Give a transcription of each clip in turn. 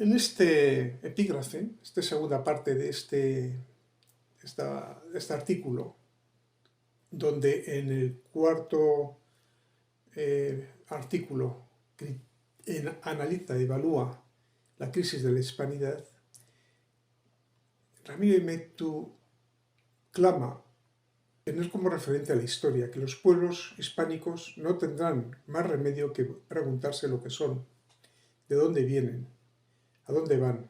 En este epígrafe, esta segunda parte de este artículo, donde en el cuarto artículo analiza, evalúa la crisis de la hispanidad, Ramírez Mettu clama tener como referente a la historia que los pueblos hispánicos no tendrán más remedio que preguntarse lo que son, de dónde vienen, a dónde van.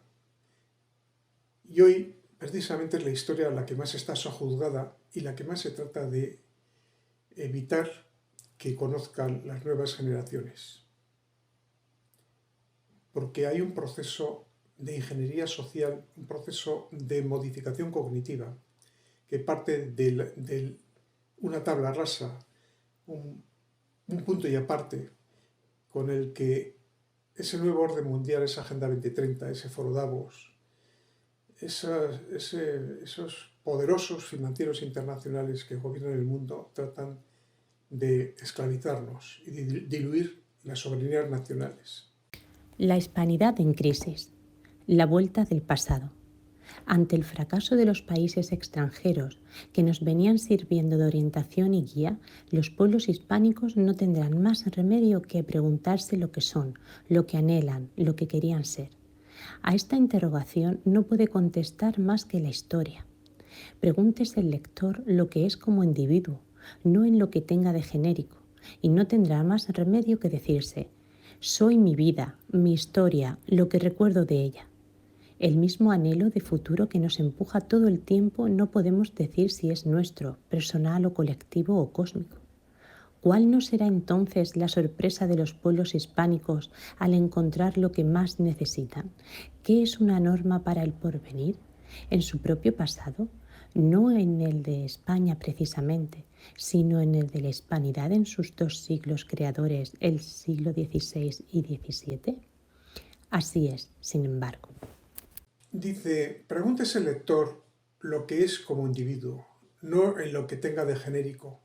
Y hoy, precisamente, es la historia la que más está sojuzgada y la que más se trata de evitar que conozcan las nuevas generaciones. Porque hay un proceso de ingeniería social, un proceso de modificación cognitiva, que parte de una tabla rasa, un punto y aparte, con el que ese nuevo orden mundial, esa Agenda 2030, ese Foro Davos, esos poderosos financieros internacionales que gobiernan el mundo tratan de esclavizarnos y de diluir las soberanías nacionales. La hispanidad en crisis. La vuelta del pasado. Ante el fracaso de los países extranjeros que nos venían sirviendo de orientación y guía, los pueblos hispánicos no tendrán más remedio que preguntarse lo que son, lo que anhelan, lo que querían ser. A esta interrogación no puede contestar más que la historia. Pregúntese el lector lo que es como individuo, no en lo que tenga de genérico, y no tendrá más remedio que decirse: soy mi vida, mi historia, lo que recuerdo de ella. El mismo anhelo de futuro que nos empuja todo el tiempo no podemos decir si es nuestro, personal o colectivo o cósmico. ¿Cuál no será entonces la sorpresa de los pueblos hispánicos al encontrar lo que más necesitan? ¿Qué es una norma para el porvenir? ¿En su propio pasado? No en el de España precisamente, sino en el de la hispanidad en sus dos siglos creadores, el siglo XVI y XVII. Así es, sin embargo. Dice, pregúntese el lector lo que es como individuo, no en lo que tenga de genérico,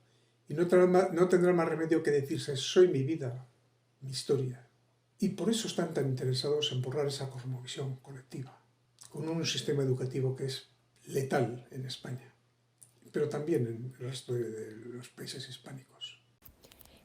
y no tendrá más remedio que decirse: soy mi vida, mi historia. Y por eso están tan interesados en borrar esa cosmovisión colectiva, con un sistema educativo que es letal en España, pero también en el resto de los países hispánicos.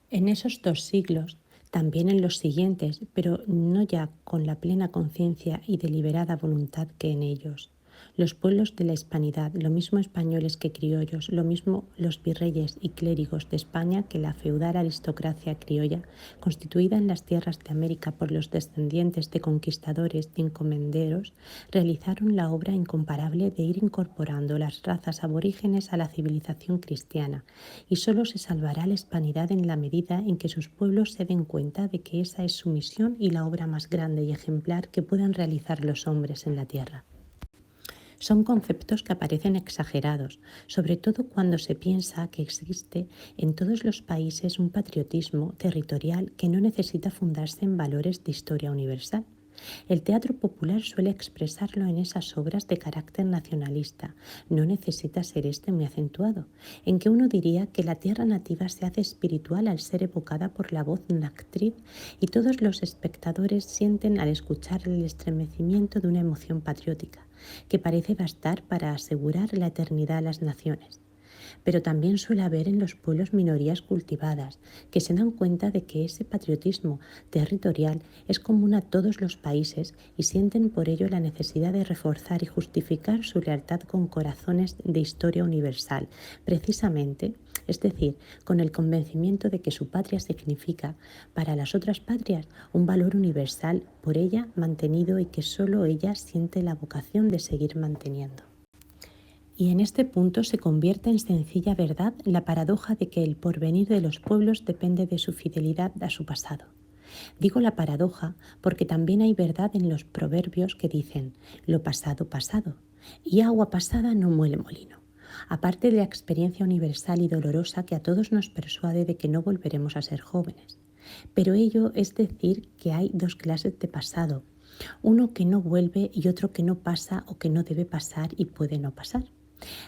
En esos dos siglos, también en los siguientes, pero no ya con la plena conciencia y deliberada voluntad que en ellos, los pueblos de la hispanidad, lo mismo españoles que criollos, lo mismo los virreyes y clérigos de España que la feudal aristocracia criolla, constituida en las tierras de América por los descendientes de conquistadores y encomenderos, realizaron la obra incomparable de ir incorporando las razas aborígenes a la civilización cristiana, y solo se salvará la hispanidad en la medida en que sus pueblos se den cuenta de que esa es su misión y la obra más grande y ejemplar que puedan realizar los hombres en la tierra. Son conceptos que aparecen exagerados, sobre todo cuando se piensa que existe en todos los países un patriotismo territorial que no necesita fundarse en valores de historia universal. El teatro popular suele expresarlo en esas obras de carácter nacionalista. No necesita ser muy acentuado, en que uno diría que la tierra nativa se hace espiritual al ser evocada por la voz de una actriz y todos los espectadores sienten al escuchar el estremecimiento de una emoción patriótica, que parece bastar para asegurar la eternidad a las naciones. Pero también suele haber en los pueblos minorías cultivadas que se dan cuenta de que ese patriotismo territorial es común a todos los países y sienten por ello la necesidad de reforzar y justificar su lealtad con corazones de historia universal, precisamente, es decir, con el convencimiento de que su patria significa para las otras patrias un valor universal por ella mantenido y que solo ella siente la vocación de seguir manteniendo. Y en este punto se convierte en sencilla verdad la paradoja de que el porvenir de los pueblos depende de su fidelidad a su pasado. Digo la paradoja porque también hay verdad en los proverbios que dicen: lo pasado, pasado, y agua pasada no muele molino. Aparte de la experiencia universal y dolorosa que a todos nos persuade de que no volveremos a ser jóvenes. Pero ello es decir que hay dos clases de pasado, uno que no vuelve y otro que no pasa o que no debe pasar y puede no pasar.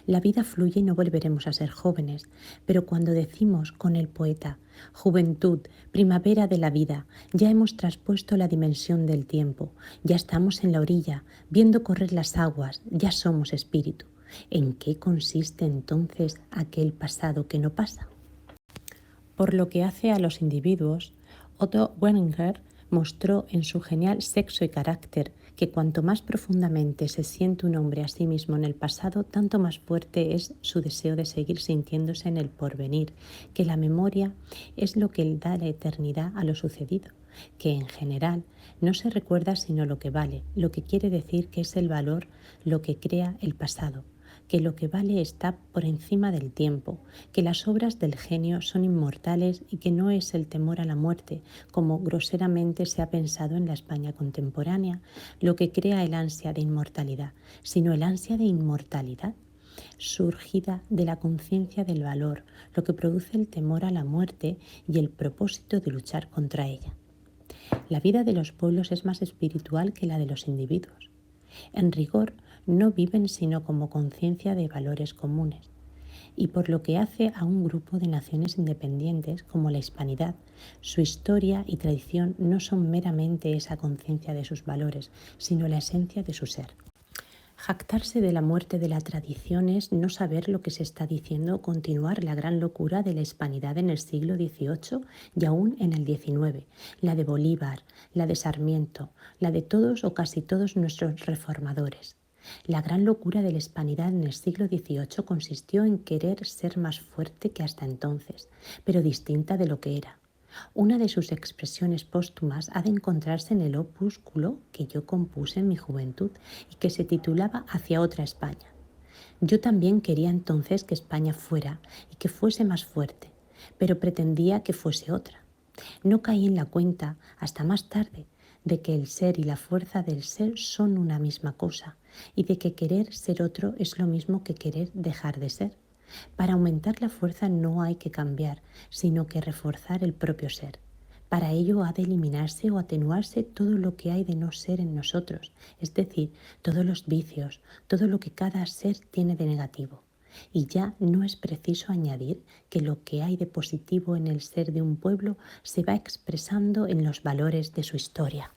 La vida fluye y no volveremos a ser jóvenes, pero cuando decimos con el poeta, juventud, primavera de la vida, ya hemos traspuesto la dimensión del tiempo, ya estamos en la orilla, viendo correr las aguas, ya somos espíritu. ¿En qué consiste entonces aquel pasado que no pasa? Por lo que hace a los individuos, Otto Preminger mostró en su genial Sexo y Carácter que cuanto más profundamente se siente un hombre a sí mismo en el pasado, tanto más fuerte es su deseo de seguir sintiéndose en el porvenir, que la memoria es lo que da la eternidad a lo sucedido, que en general no se recuerda sino lo que vale, lo que quiere decir que es el valor lo que crea el pasado, que lo que vale está por encima del tiempo, que las obras del genio son inmortales y que no es el temor a la muerte, como groseramente se ha pensado en la España contemporánea, lo que crea el ansia de inmortalidad, sino el ansia de inmortalidad surgida de la conciencia del valor, lo que produce el temor a la muerte y el propósito de luchar contra ella. La vida de los pueblos es más espiritual que la de los individuos. En rigor, no viven sino como conciencia de valores comunes. Y por lo que hace a un grupo de naciones independientes como la Hispanidad, su historia y tradición no son meramente esa conciencia de sus valores, sino la esencia de su ser. Jactarse de la muerte de la tradición es no saber lo que se está diciendo o continuar la gran locura de la hispanidad en el siglo XVIII y aún en el XIX, la de Bolívar, la de Sarmiento, la de todos o casi todos nuestros reformadores. La gran locura de la hispanidad en el siglo XVIII consistió en querer ser más fuerte que hasta entonces, pero distinta de lo que era. Una de sus expresiones póstumas ha de encontrarse en el opúsculo que yo compuse en mi juventud y que se titulaba Hacia otra España. Yo también quería entonces que España fuera y que fuese más fuerte, pero pretendía que fuese otra. No caí en la cuenta, hasta más tarde, de que el ser y la fuerza del ser son una misma cosa y de que querer ser otro es lo mismo que querer dejar de ser. Para aumentar la fuerza no hay que cambiar, sino que reforzar el propio ser. Para ello ha de eliminarse o atenuarse todo lo que hay de no ser en nosotros, es decir, todos los vicios, todo lo que cada ser tiene de negativo. Y ya no es preciso añadir que lo que hay de positivo en el ser de un pueblo se va expresando en los valores de su historia.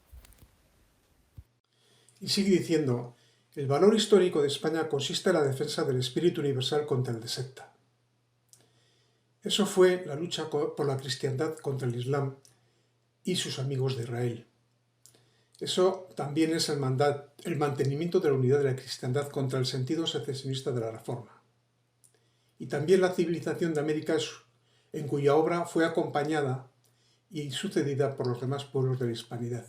Y sigue diciendo, el valor histórico de España consiste en la defensa del espíritu universal contra el de secta. Eso fue la lucha por la cristiandad contra el Islam y sus amigos de Israel. Eso también es el mantenimiento de la unidad de la cristiandad contra el sentido secesionista de la Reforma. Y también la civilización de América, en cuya obra fue acompañada y sucedida por los demás pueblos de la hispanidad.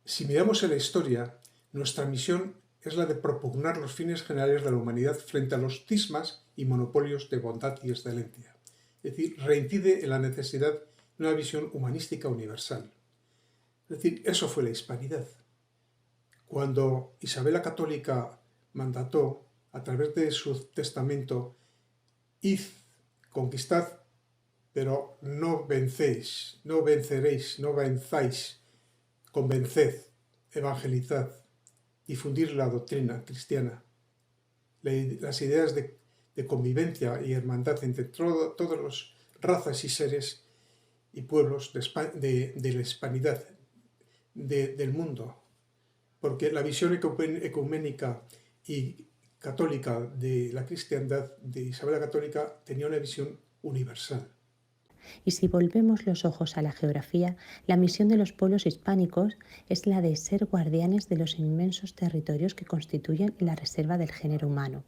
Si miramos en la historia, nuestra misión es la de propugnar los fines generales de la humanidad frente a los cismas y monopolios de bondad y excelencia. Es decir, reincide en la necesidad de una visión humanística universal. Es decir, eso fue la hispanidad. Cuando Isabel la Católica mandató, a través de su testamento, id, conquistad, pero no vencéis, no venceréis, no venzáis, convenced, evangelizad, difundir la doctrina cristiana, las ideas de convivencia y hermandad entre todas las razas y seres y pueblos de la hispanidad del mundo, porque la visión ecuménica y católica de la cristiandad de Isabel la Católica tenía una visión universal. Y si volvemos los ojos a la geografía, la misión de los pueblos hispánicos es la de ser guardianes de los inmensos territorios que constituyen la reserva del género humano.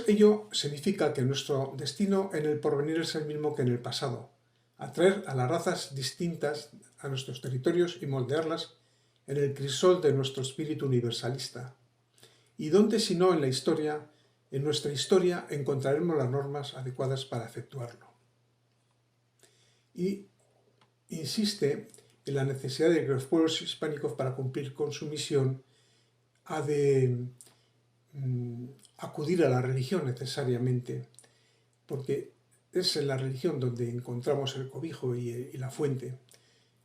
Ello significa que nuestro destino en el porvenir es el mismo que en el pasado, atraer a las razas distintas a nuestros territorios y moldearlas en el crisol de nuestro espíritu universalista. ¿Y dónde si no en la historia? En nuestra historia encontraremos las normas adecuadas para efectuarlo. Y insiste en la necesidad de que los pueblos hispánicos, para cumplir con su misión, ha de acudir a la religión necesariamente, porque es en la religión donde encontramos el cobijo y la fuente.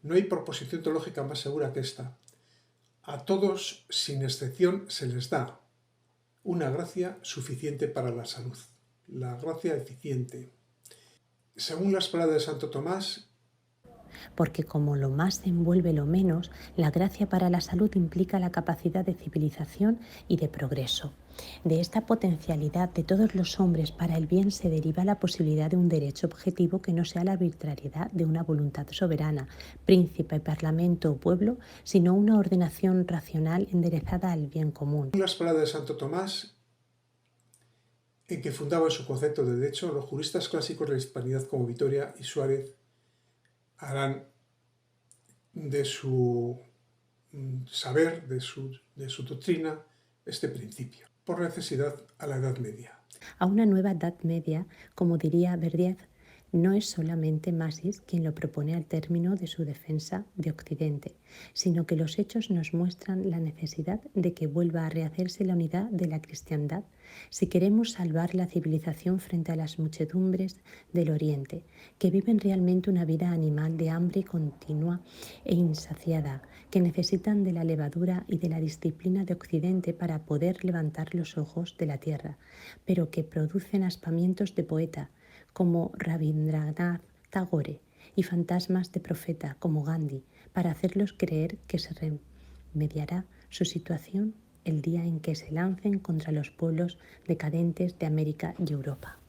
No hay proposición teológica más segura que esta. A todos, sin excepción, se les da una gracia suficiente para la salud, la gracia eficiente. Según las palabras de Santo Tomás, porque como lo más envuelve lo menos, la gracia para la salud implica la capacidad de civilización y de progreso. De esta potencialidad de todos los hombres para el bien se deriva la posibilidad de un derecho objetivo que no sea la arbitrariedad de una voluntad soberana, príncipe, parlamento o pueblo, sino una ordenación racional enderezada al bien común. Según las palabras de Santo Tomás, en que fundaba su concepto de derecho, los juristas clásicos de la hispanidad como Vitoria y Suárez harán de su saber, de su doctrina, este principio, por necesidad a la Edad Media. A una nueva Edad Media, como diría Verdier, no es solamente Masis quien lo propone al término de su defensa de Occidente, sino que los hechos nos muestran la necesidad de que vuelva a rehacerse la unidad de la cristiandad si queremos salvar la civilización frente a las muchedumbres del Oriente, que viven realmente una vida animal de hambre continua e insaciada, que necesitan de la levadura y de la disciplina de Occidente para poder levantar los ojos de la tierra, pero que producen aspamientos de poeta, como Rabindranath Tagore, y fantasmas de profeta, como Gandhi, para hacerlos creer que se remediará su situación el día en que se lancen contra los pueblos decadentes de América y Europa.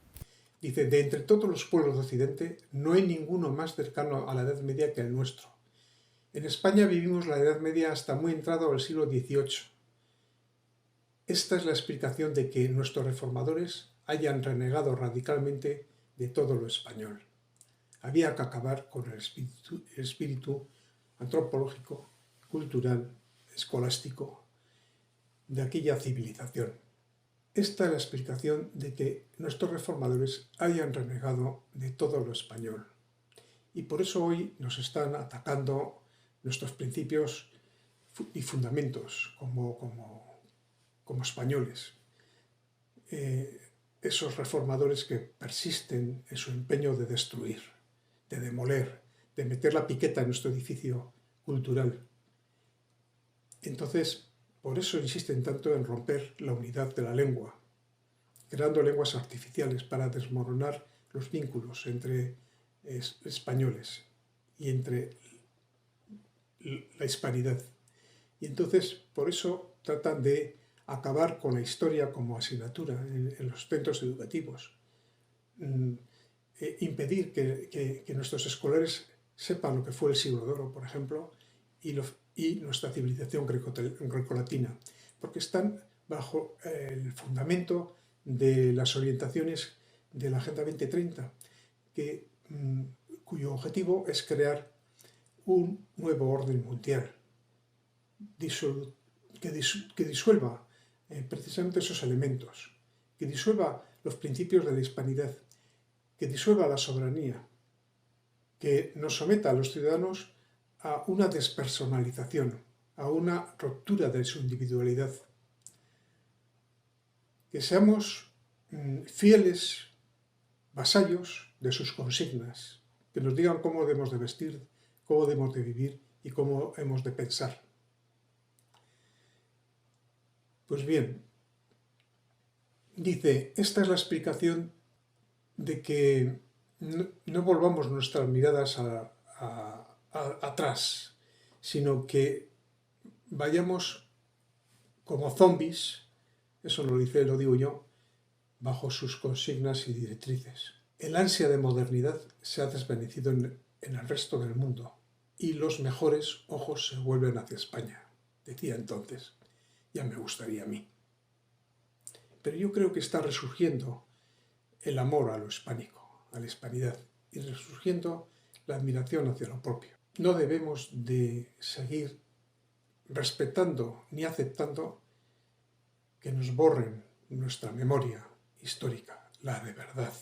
Dice, de entre todos los pueblos de Occidente, no hay ninguno más cercano a la Edad Media que el nuestro. En España vivimos la Edad Media hasta muy entrado al siglo XVIII. Esta es la explicación de que nuestros reformadores hayan renegado radicalmente de todo lo español. Había que acabar con el espíritu antropológico, cultural, escolástico de aquella civilización. Esta es la explicación de que nuestros reformadores hayan renegado de todo lo español. Y por eso hoy nos están atacando nuestros principios y fundamentos como españoles. Esos reformadores que persisten en su empeño de destruir, de demoler, de meter la piqueta en nuestro edificio cultural. Entonces, por eso insisten tanto en romper la unidad de la lengua, creando lenguas artificiales para desmoronar los vínculos entre españoles y entre la hispanidad. Y entonces, por eso tratan de acabar con la historia como asignatura en los centros educativos, impedir que nuestros escolares sepan lo que fue el siglo de oro, por ejemplo, y nuestra civilización grecolatina, porque están bajo el fundamento de las orientaciones de la Agenda 2030, cuyo objetivo es crear un nuevo orden mundial que disuelva precisamente esos elementos, que disuelva los principios de la hispanidad, que disuelva la soberanía, que nos someta a los ciudadanos a una despersonalización, a una ruptura de su individualidad, que seamos fieles vasallos de sus consignas, que nos digan cómo debemos de vestir, cómo debemos de vivir y cómo hemos de pensar. Pues bien, dice, esta es la explicación de que no volvamos nuestras miradas atrás, sino que vayamos como zombies, eso lo digo yo, bajo sus consignas y directrices. El ansia de modernidad se ha desvanecido en el resto del mundo y los mejores ojos se vuelven hacia España, decía entonces. Ya me gustaría a mí. Pero yo creo que está resurgiendo el amor a lo hispánico, a la hispanidad, y resurgiendo la admiración hacia lo propio. No debemos de seguir respetando ni aceptando que nos borren nuestra memoria histórica, la de verdad.